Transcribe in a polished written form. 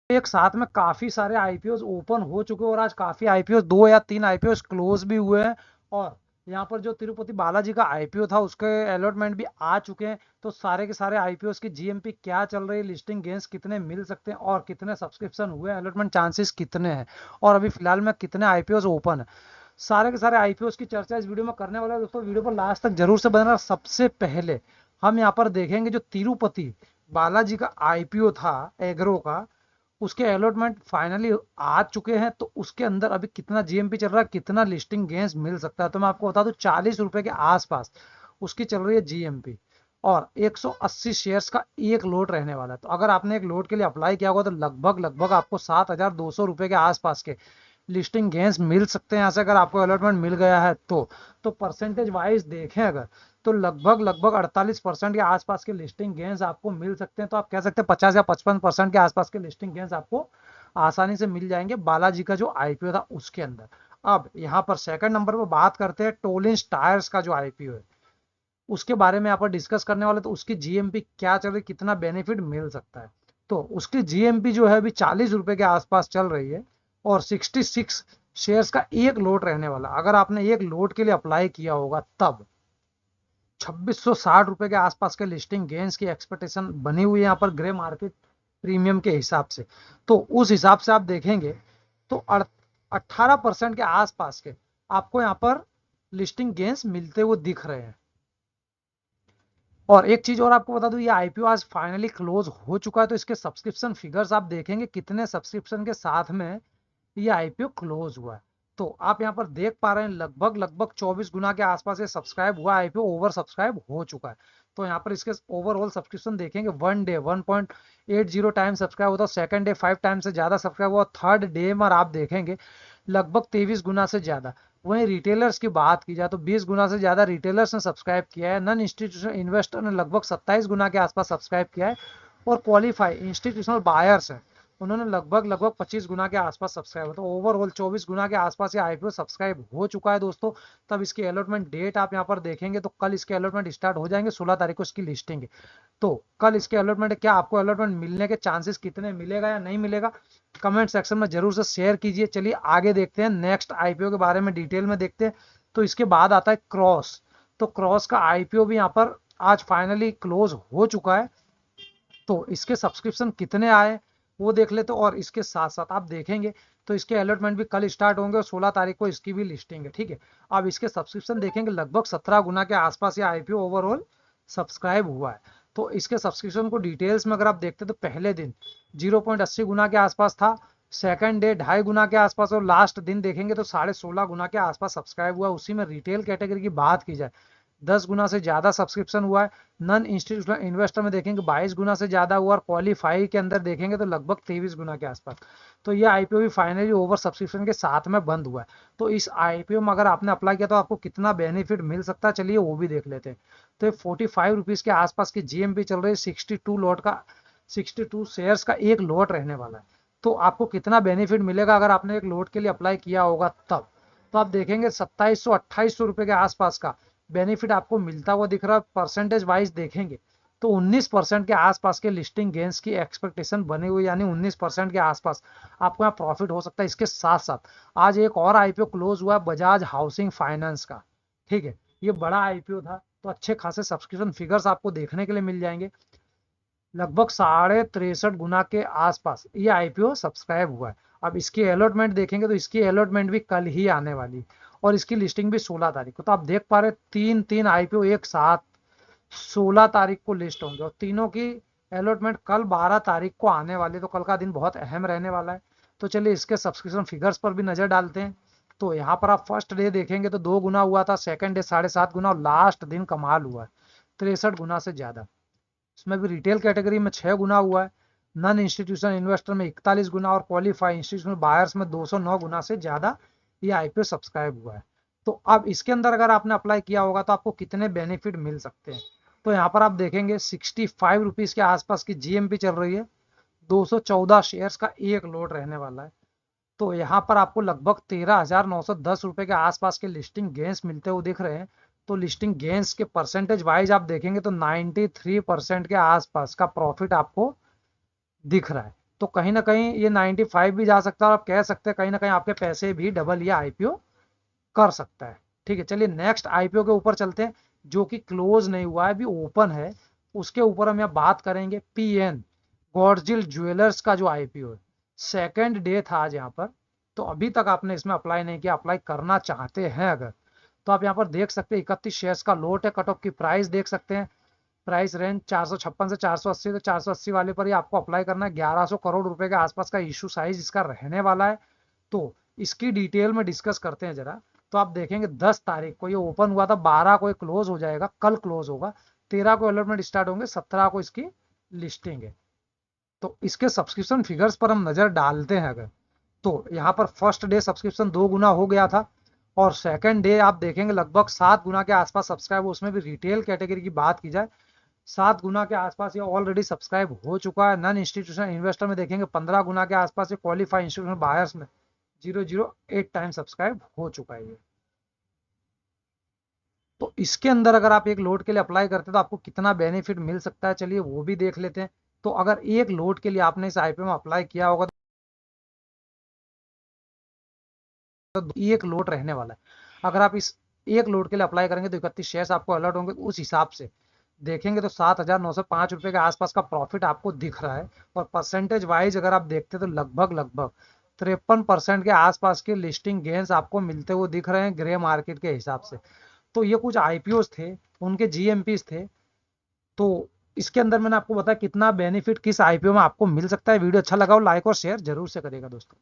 एक साथ में काफी सारे आईपीओ ओपन हो चुके हैं और आज काफी आईपीओ 2 या 3 आईपीओ क्लोज भी हुए हैं। और यहाँ पर जो तिरुपति बालाजी का आईपीओ था उसके अलॉटमेंट भी आ चुके हैं। तो सारे के सारे आईपीओ की जीएमपी क्या चल रही है, लिस्टिंग गेंस कितने मिल सकते हैं और कितने सब्सक्रिप्शन हुए, अलॉटमेंट चांसेस कितने हैं और अभी फिलहाल में कितने आईपीओ ओपन है, सारे के सारे आईपीओ की चर्चा इस वीडियो में करने वाला है दोस्तों। वीडियो पर लास्ट तक जरूर से बना। सबसे पहले हम यहाँ पर देखेंगे जो तिरुपति बालाजी का आईपीओ था एग्रो का, उसके अलॉटमेंट फाइनली आ चुके हैं। तो उसके अंदर अभी कितना जीएमपी चल रहा है, कितना लिस्टिंग गेंस मिल सकता है, तो मैं आपको बता दूं 40 रुपए के आसपास उसकी चल रही है जीएमपी। और 180 शेयर्स का एक लोट रहने वाला है। तो अगर आपने एक लोट के लिए अप्लाई किया होगा तो लगभग लगभग आपको 7,200 रुपए के आसपास के लिस्टिंग गेंस मिल सकते हैं यहाँ से, अगर आपको अलॉटमेंट मिल गया है तो परसेंटेज वाइज देखें अगर, तो लगभग लगभग 48% के आसपास के लिस्टिंग गेंस आपको मिल सकते हैं। तो आप कह सकते हैं 50 या 55% के आसपास के लिस्टिंग गेंस आपको आसानी से मिल जाएंगे बालाजी का जो आईपीओ था उसके अंदर। अब यहाँ पर सेकंड नंबर पर बात करते हैं टोलिंस टायर्स का जो आईपीओ है, उसके बारे में यहाँ पर डिस्कस करने वाले। तो उसकी जीएमपी क्या चल रही, कितना बेनिफिट मिल सकता है। तो उसकी जीएमपी जो है अभी 40 रुपए के आसपास चल रही है और 66 शेयर्स का एक लोट रहने वाला। अगर आपने एक लोट के लिए अप्लाई किया होगा तब 2660 रुपए के आसपास के लिस्टिंग गेंस की एक्सपेक्टेशन बनी हुई है यहाँ पर ग्रे मार्केट प्रीमियम के हिसाब से। तो उस हिसाब से आप देखेंगे तो 18% के आसपास के आपको यहाँ पर लिस्टिंग गेंस मिलते हुए दिख रहे हैं। और एक चीज और आपको बता दूं, ये आईपीओ आज फाइनली क्लोज हो चुका है। तो इसके सब्सक्रिप्शन फिगर्स आप देखेंगे कितने सब्सक्रिप्शन के साथ में ये आईपीओ क्लोज हुआ है। तो आप यहाँ पर देख पा रहे हैं लगभग लगभग 24 गुना के आसपास ये सब्सक्राइब हुआ, आईपीओ ओवर सब्सक्राइब हो चुका है। तो यहाँ पर इसके ओवरऑल सब्सक्रिप्शन देखेंगे, वन डे 1.80 टाइम सब्सक्राइब होता है, सेकंड डे 5 टाइम से ज्यादा सब्सक्राइब हुआ, थर्ड डे में आप देखेंगे लगभग 23 गुना से ज्यादा। वहीं रिटेलर्स की बात की जाए तो 20 गुना से ज्यादा रिटेलर्स ने सब्सक्राइब किया है। नॉन इंस्टीट्यूशनल इन्वेस्टर ने लगभग 27 गुना के आसपास सब्सक्राइब किया है। और क्वालिफाई इंस्टीट्यूशनल बायर्स है, उन्होंने लगभग लगभग 25 गुना के आसपास सब्सक्राइब, तो ओवरऑल 24 गुना के आसपास ये आईपीओ सब्सक्राइब हो चुका है दोस्तों। तब इसकी अलॉटमेंट डेट आप यहाँ पर देखेंगे तो कल इसके अलॉटमेंट स्टार्ट हो जाएंगे, 16 तारीख को इसकी लिस्टिंग है। तो कल इसके अलॉटमेंट, क्या आपको अलॉटमेंट मिलने के चांसेस कितने, मिलेगा या नहीं मिलेगा, कमेंट सेक्शन में जरूर से शेयर कीजिए। चलिए आगे देखते हैं, नेक्स्ट आईपीओ के बारे में डिटेल में देखते हैं। तो इसके बाद आता है क्रॉस। तो क्रॉस का आईपीओ भी यहाँ पर आज फाइनली क्लोज हो चुका है। तो इसके सब्सक्रिप्शन कितने आए वो देख लेते, और इसके साथ साथ आप देखेंगे तो इसके अलॉटमेंट भी कल स्टार्ट होंगे और 16 तारीख को इसकी भी लिस्टिंग है, ठीक है। अब इसके सब्सक्रिप्शन देखेंगे लगभग 17 गुना के आसपास ये आईपीओ ओवरऑल सब्सक्राइब हुआ है। तो इसके सब्सक्रिप्शन को डिटेल्स में अगर आप देखते तो पहले दिन 0.80 गुना के आसपास था, सेकंड डे 2.5 गुना के आसपास, और लास्ट दिन देखेंगे तो 16.5 गुना के आसपास सब्सक्राइब हुआ। उसी में रिटेल कैटेगरी की बात की जाए 10 गुना से ज्यादा सब्सक्रिप्शन हुआ है। नॉन इंस्टीट्यूशनल इन्वेस्टर में देखेंगे 22 गुना से ज्यादा हुआ, और क्वालिफाई के अंदर देखेंगे तो लगभग 23 गुना के आसपास। तो ये आईपीओ भी फाइनली ओवर सब्सक्रिप्शन के साथ में बंद हुआ है। तो इस आईपीओ में अगर आपने अप्लाई किया तो आपको कितना बेनिफिट मिल सकता है, चलिए वो भी देख लेते हैं। तो 45 रुपीज के आसपास की जीएमपी चल रही है, 62 लॉट का, 62 शेयर्स का एक लॉट रहने वाला है। तो आपको कितना बेनिफिट मिलेगा अगर आपने एक लॉट के लिए अप्लाई किया होगा तब, तो आप देखेंगे 2700-2800 रुपए के आसपास का बेनिफिट आपको मिलता हुआ दिख रहा है। परसेंटेज वाइज देखेंगे तो 19% के आसपास के लिस्टिंग गेंस की एक्सपेक्टेशन बनी हुई, यानी 19% के आसपास आपको यहाँ प्रॉफिट हो सकता है। इसके साथ साथ आज एक और आईपीओ क्लोज हुआ है बजाज हाउसिंग फाइनेंस का, ठीक है। ये बड़ा आईपीओ था तो अच्छे खासे सब्सक्रिप्शन फिगर्स आपको देखने के लिए मिल जाएंगे। लगभग 63.5 गुना के आसपास ये आईपीओ सब्सक्राइब हुआ है। अब इसकी अलॉटमेंट देखेंगे तो इसकी अलॉटमेंट भी कल ही आने वाली, और इसकी लिस्टिंग भी 16 तारीख को। तो आप देख पा रहे तीन तीन आईपीओ एक साथ 16 तारीख को लिस्ट होंगे, और तीनों की अलॉटमेंट कल 12 तारीख को आने वाली। तो कल का दिन बहुत अहम रहने वाला है। तो चलिए इसके सब्सक्रिप्शन फिगर्स पर भी नजर डालते हैं। तो यहाँ पर आप फर्स्ट डे देखेंगे तो 2 गुना हुआ था, सेकंड डे 7.5 गुना, और लास्ट दिन कमाल हुआ है 63 गुना से ज्यादा। इसमें भी रिटेल कैटेगरी में 6 गुना हुआ है, नॉन इंस्टीट्यूशनल इन्वेस्टर में 41 गुना, और क्वालिफाई इंस्टीट्यूशनल बायर्स में 209 गुना से ज्यादा ये आईपीओ सब्सक्राइब हुआ है। तो अब इसके अंदर अगर आपने अप्लाई किया होगा तो आपको कितने बेनिफिट मिल सकते हैं, तो यहाँ पर आप देखेंगे 65 रुपीज के आसपास की जीएमपी चल रही है, 214 शेयर्स का एक लोड रहने वाला है। तो यहाँ पर आपको लगभग 13,910 रुपए के आसपास के लिस्टिंग गेंस मिलते हुए दिख रहे हैं। तो लिस्टिंग गेंस के परसेंटेज वाइज आप देखेंगे तो 93% के आसपास का प्रॉफिट आपको दिख रहा है। तो कहीं ना कहीं ये 95 भी जा सकता है, और आप कह सकते हैं कहीं ना कहीं आपके पैसे भी डबल या आईपीओ कर सकता है। ठीक है, चलिए नेक्स्ट आईपीओ के ऊपर चलते हैं, जो कि क्लोज नहीं हुआ है, अभी ओपन है। उसके ऊपर हम यहाँ बात करेंगे पीएन गॉडजिल ज्वेलर्स का जो आईपीओ है। सेकेंड डे था आज यहाँ पर, तो अभी तक आपने इसमें अप्लाई नहीं किया, अप्लाई करना चाहते हैं अगर, तो आप यहाँ पर देख सकते हैं 31 शेयर्स का लोट है। कट ऑफ की प्राइस देख सकते हैं, प्राइस रेंज 456 से 480, तो 480 वाले पर ही आपको अप्लाई करना है। 1100 करोड़ रुपए के आसपास का इशू साइज इसका रहने वाला है। तो इसकी डिटेल में डिस्कस करते हैं जरा। तो आप देखेंगे 10 तारीख को ये ओपन हुआ था, 12 को ये क्लोज हो जाएगा, कल क्लोज होगा, 13 को अलॉटमेंट स्टार्ट होंगे, 17 को इसकी लिस्टिंग है। तो इसके सब्सक्रिप्शन फिगर्स पर हम नजर डालते हैं अगर, तो यहाँ पर फर्स्ट डे सब्सक्रिप्शन 2 गुना हो गया था, और सेकंड डे आप देखेंगे लगभग 7 गुना के आसपास सब्सक्राइब, उसमें भी रिटेल कैटेगरी की बात की जाए 7 गुना के आसपास ये ऑलरेडी सब्सक्राइब हो चुका है। नॉन इंस्टीट्यूशनल इन्वेस्टर में देखेंगे 15 गुना के आसपास, ये क्वालिफाइड इंस्टीट्यूशनल बायर्स में 008 टाइम सब्सक्राइब हो चुका है ये। तो इसके अंदर अगर आप एक लोड के लिए अप्लाई करते हैं तो आपको कितना बेनिफिट मिल सकता है, चलिए वो भी देख लेते हैं। तो अगर एक लोड के लिए आपने इस आईपीओ में अप्लाई किया होगा तो एक लोड रहने वाला है। अगर आप इस एक लोड के लिए अप्लाई करेंगे तो 31 शेयर्स आपको अलर्ट होंगे, उस हिसाब से देखेंगे तो 7,905 रुपए के आसपास का प्रॉफिट आपको दिख रहा है। और परसेंटेज वाइज अगर आप देखते तो लगभग लगभग 53% के आसपास के लिस्टिंग गेन्स आपको मिलते हुए दिख रहे हैं ग्रे मार्केट के हिसाब से। तो ये कुछ आईपीओ थे, उनके जीएमपी थे। तो इसके अंदर मैंने आपको बताया कितना बेनिफिट किस आईपीओ में आपको मिल सकता है। वीडियो अच्छा लगा हो लाइक और शेयर जरूर से करिएगा दोस्तों।